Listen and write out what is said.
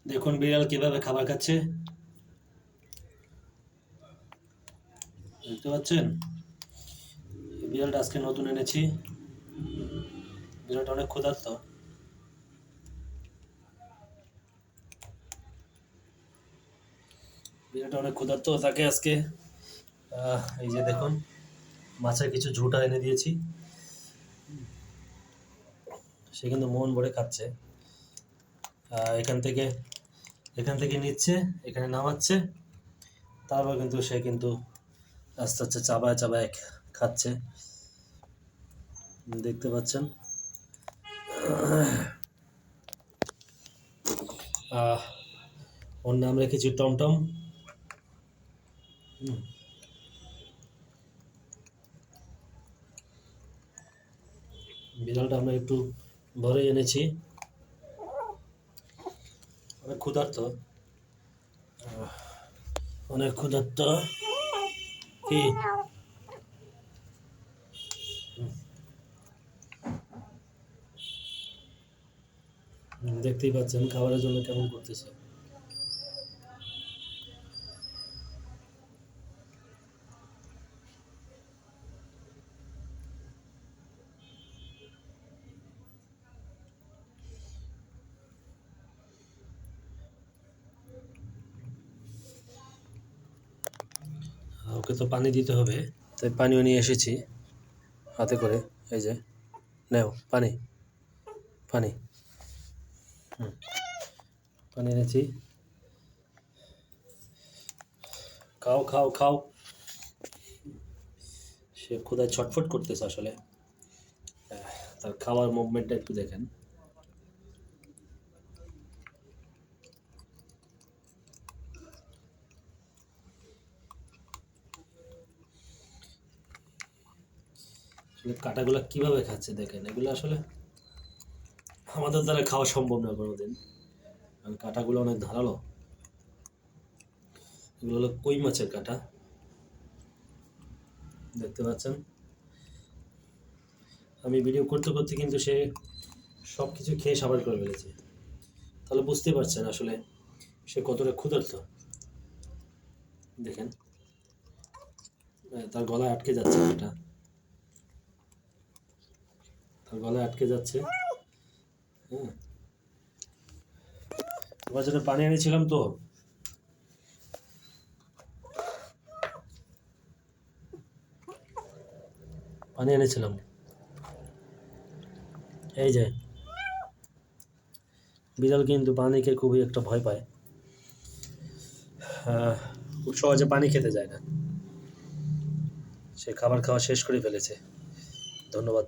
দেখুন বিড়াল কিভাবে খাবার খাচ্ছে, দেখতে পাচ্ছেন? এই বিড়ালটা আজকে নতুন এনেছি। বিড়ালটা অনেক ক্ষুধার্ত। তাকে আজকে এই যে দেখুন, মাছের কিছু ঝুঁটা এনে দিয়েছি। সে কিন্তু মন ভরে খাচ্ছে। এখান থেকে নিচ্ছে, এখানে নামাচ্ছে, তারপর কিন্তু সে কিন্তু আস্তে আস্তে চাবায় চাবায় খাচ্ছে, দেখতে পাচ্ছেন। ওর নাম রেখেছি টমটম। বিড়ালটা আমরা একটু ভরে এনেছি, অনেক ক্ষুধার্ত, অনেক ক্ষুধার্ত। কি দেখতেই পাচ্ছেন খাবারের জন্য কেমন করতেছে। ওকে তো পানি দিতে হবে, তাই পানিও নিয়ে এসেছি হাতে করে। এই যে নেও পানি, পানি পানি এনেছি, খাও খাও খাও। সে ক্ষুধায় ছটফট করতেছে আসলে। তার খাওয়ার মুভমেন্টটা একটু দেখেন। আসলে কাঁটাগুলো কিভাবে খাচ্ছে দেখেন। এগুলো আসলে আমাদের দ্বারা খাওয়া সম্ভব না কোনোদিন, কারণ কাঁটাগুলো অনেক ধারালো। এগুলো হলো কই মাছের কাঁটা, দেখতে পাচ্ছেন। আমি ভিডিও করতে করতে কিন্তু সে সব কিছু খেয়ে সাবার করে ফেলেছে। তাহলে বুঝতে পারছেন আসলে সে কতটা ক্ষুধার্ত। দেখেন তার গলায় আটকে যাচ্ছে, এটা তার গলায় আটকে যাচ্ছে। হ্যাঁ, তোমার জন্য পানি এনেছিলাম তো, পানি এনেছিলাম। এই যে বিড়াল কিন্তু পানিকে খুবই একটা ভয় পায়, খুব সহজে পানি খেতে যায় না। সে খাবার খাওয়া শেষ করে ফেলেছে। ধন্যবাদ।